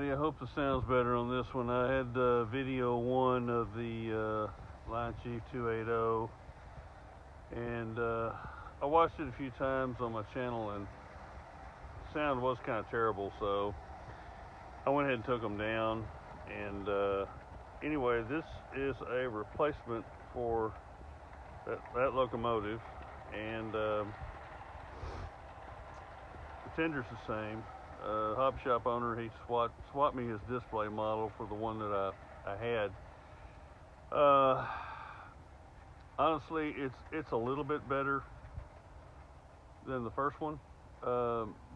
everybody. I hope the sound's better on this one. I had video one of the Lion Chief 280, and I watched it a few times on my channel, and the sound was kind of terrible, so I went ahead and took them down. And anyway, this is a replacement for that locomotive, and the tender's the same. Hobby shop owner, he swapped me his display model for the one that I had. Honestly, it's a little bit better than the first one.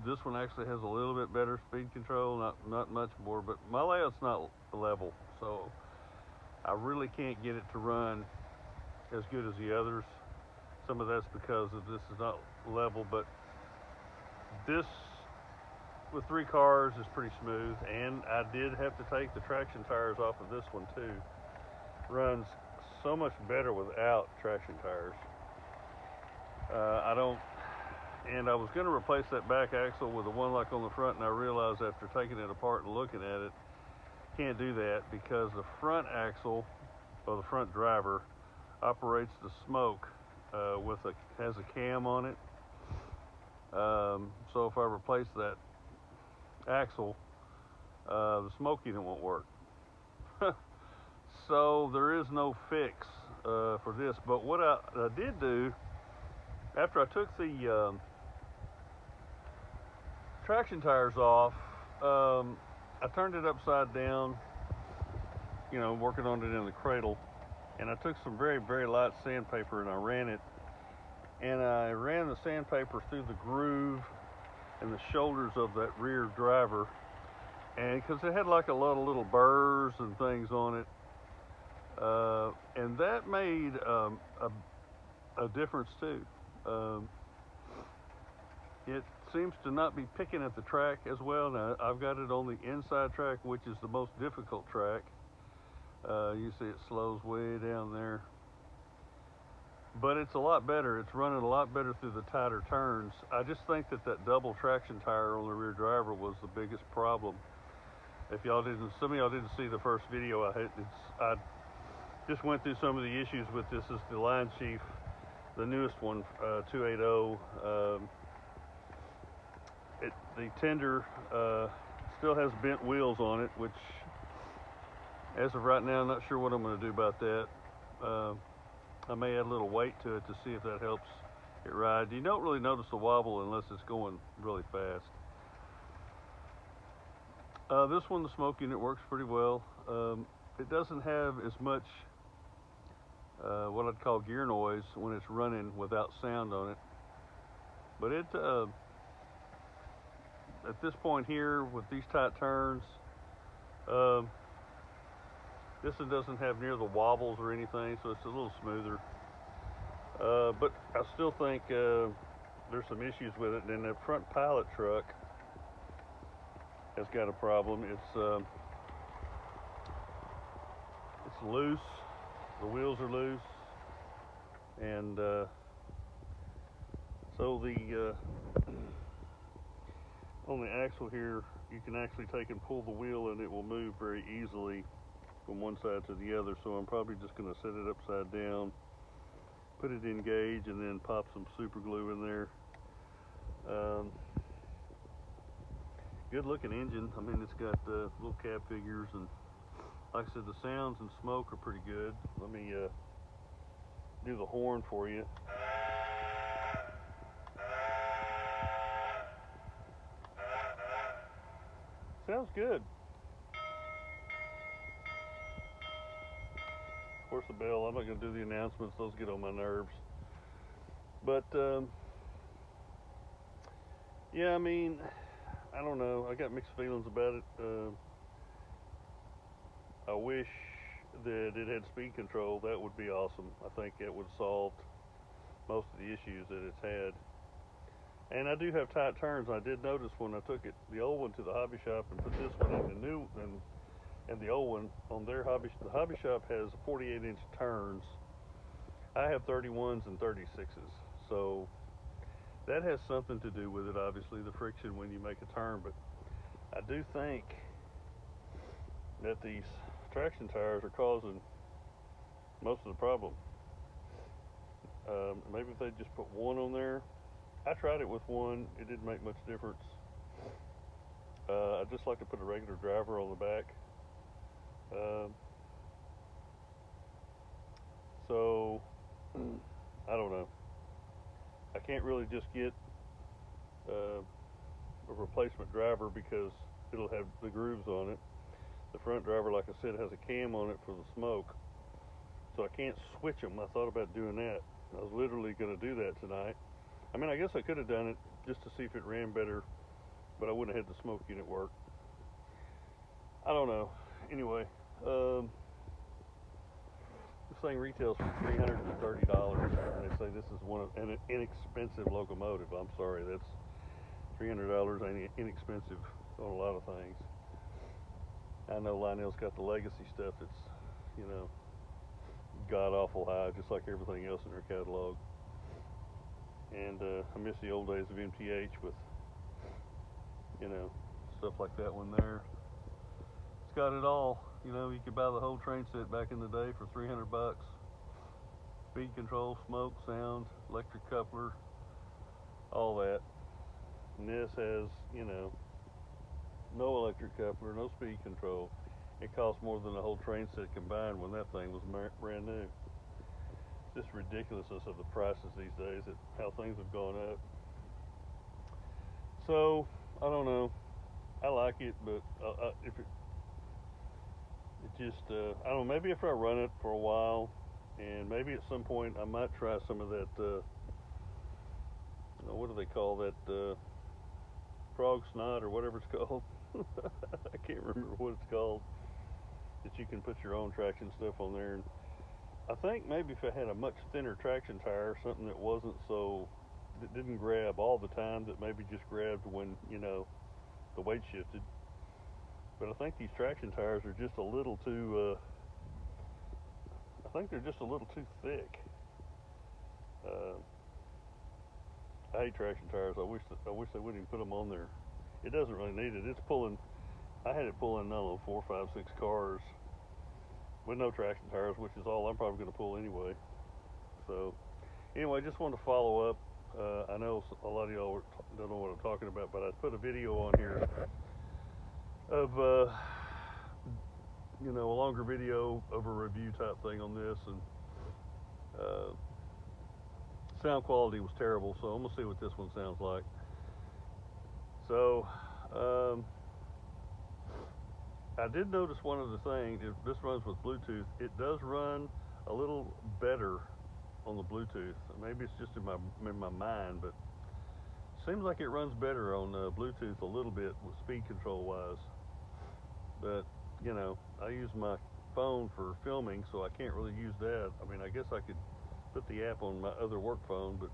This one actually has a little bit better speed control, not much more, but my layout's not level, so I really can't get it to run as good as the others. Some of that's because of this is not level, but this with 3 cars is pretty smooth, and I did have to take the traction tires off of this one too. Runs so much better without traction tires. And I was going to replace that back axle with the one like on the front, and I realized after taking it apart and looking at it, can't do that because the front axle, or the front driver, operates the smoke has a cam on it. So if I replace that axle, the smoke unit won't work. So there is no fix for this. But what I did do, after I took the traction tires off, I turned it upside down, working on it in the cradle, and I took some very, very light sandpaper and I ran it, and I ran the sandpaper through the groove and the shoulders of that rear driver, and because it had like a lot of little burrs and things on it, and that made a difference too. It seems to not be picking at the track as well. Now I've got it on the inside track, which is the most difficult track. You see it slows way down there, but it's a lot better. It's running a lot better through the tighter turns. I just think that double traction tire on the rear driver was the biggest problem. If some of y'all didn't see the first video I just went through some of the issues with this. Is the Lion Chief, the newest one, 280. The tender still has bent wheels on it, which, as of right now, I'm not sure what I'm going to do about that. I may add a little weight to it to see if that helps it ride. You don't really notice the wobble unless it's going really fast. This one, the smoke unit, works pretty well. It doesn't have as much what I'd call gear noise when it's running without sound on it. But it, at this point here, with these tight turns, this one doesn't have near the wobbles or anything, so it's a little smoother. But I still think there's some issues with it. And the front pilot truck has got a problem. It's loose. The wheels are loose, and so on the axle here, you can actually take and pull the wheel, and it will move very easily from one side to the other. So I'm probably just going to set it upside down, put it in gauge, and then pop some super glue in there. Good looking engine. I mean, it's got little cab figures, and like I said, the sounds and smoke are pretty good. Let me do the horn for you. Sounds good. Of course, the bell, I'm not going to do the announcements. Those get on my nerves. But, yeah, I mean, I don't know. I got mixed feelings about it. I wish that it had speed control. That would be awesome. I think it would have solved most of the issues that it's had. And I do have tight turns. I did notice when I took the old one to the hobby shop and put this one in the new, and the old one on their hobby. The hobby shop has 48-inch turns. I have 31s and 36s. So that has something to do with it, obviously, the friction when you make a turn. But I do think that these traction tires are causing most of the problem. Maybe if they just put one on there. I tried it with one. It didn't make much difference. I just like to put a regular driver on the back. Um, so I don't know. I can't really just get a replacement driver because it'll have the grooves on it. The front driver, like I said, has a cam on it for the smoke, so I can't switch them. I thought about doing that. I was literally going to do that tonight. I mean, I guess I could have done it just to see if it ran better, but I wouldn't have had the smoke unit work. I don't know. Anyway, this thing retails for $330, and they say this is an inexpensive locomotive. I'm sorry, that's $300 ain't inexpensive on a lot of things. I know Lionel's got the legacy stuff that's, you know, god awful high, just like everything else in their catalog. And I miss the old days of MTH with, you know, stuff like that one there. It's got it all. You know, you could buy the whole train set back in the day for $300. Speed control, smoke, sound, electric coupler, all that. And this has, you know, no electric coupler, no speed control. It costs more than the whole train set combined when that thing was brand new. Just ridiculousness of the prices these days, how things have gone up. So I don't know. I like it, but if it just I don't know. Maybe if I run it for a while, and maybe at some point I might try some of that. What do they call that? Frog snot or whatever it's called. I can't remember what it's called. That you can put your own traction stuff on there. And I think maybe if I had a much thinner traction tire, something that didn't grab all the time, that maybe just grabbed when, you know, the weight shifted. But I think these traction tires are just a little too, I think they're just a little too thick. I hate traction tires. I wish they wouldn't even put them on there. It doesn't really need it. It's pulling, I had it pulling, I don't know, 4, 5, 6 cars with no traction tires, which is all I'm probably going to pull anyway. So, anyway, just wanted to follow up. I know a lot of y'all don't know what I'm talking about, but I put a video on here of, you know, a longer video of a review type thing on this, and sound quality was terrible, so I'm going to see what this one sounds like. So, I did notice one other thing. This runs with Bluetooth. It does run a little better on the Bluetooth. Maybe it's just in my mind, but it seems like it runs better on Bluetooth a little bit with speed control wise. But, you know, I use my phone for filming, so I can't really use that. I mean, I guess I could put the app on my other work phone, but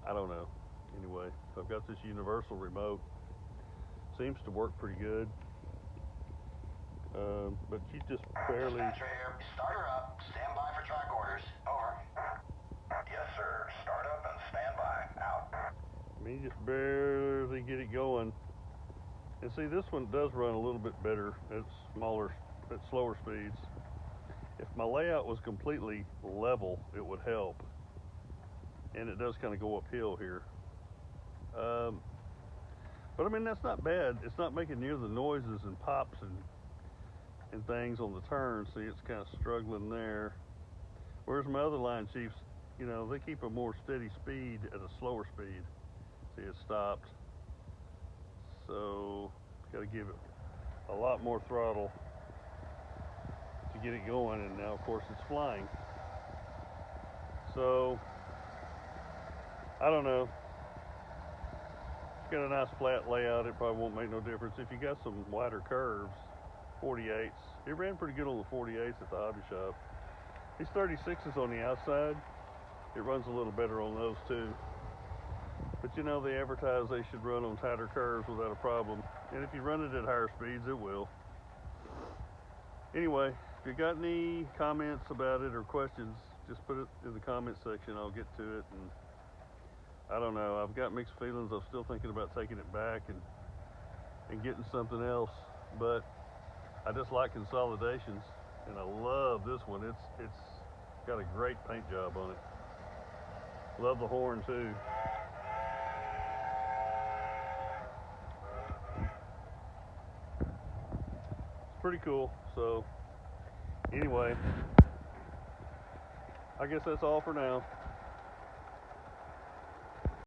I don't know. Anyway, I've got this universal remote. Seems to work pretty good. But you just barely... Dispatcher here. Start her up. Stand by for track orders. Over. Yes, sir. Start up and stand by. Out. I mean, you just barely get it going. And see, this one does run a little bit better at slower speeds. If my layout was completely level, it would help. And it does kind of go uphill here. But I mean, that's not bad. It's not making near the noises and pops and things on the turn. See, it's kind of struggling there. Whereas my other line chiefs, you know, they keep a more steady speed at a slower speed. See, it stopped. So, got to give it a lot more throttle to get it going. And now, of course, it's flying. So, I don't know. It's got a nice flat layout. It probably won't make no difference. If you got some wider curves, 48s. It ran pretty good on the 48s at the hobby shop. These 36s on the outside, it runs a little better on those too. But you know, they advertise they should run on tighter curves without a problem. And if you run it at higher speeds, it will. Anyway, if you got any comments about it or questions, just put it in the comment section. I'll get to it. And I don't know. I've got mixed feelings. I'm still thinking about taking it back and getting something else. But I just like consolidations, and I love this one. It's got a great paint job on it. Love the horn too. It's pretty cool. So anyway, I guess that's all for now.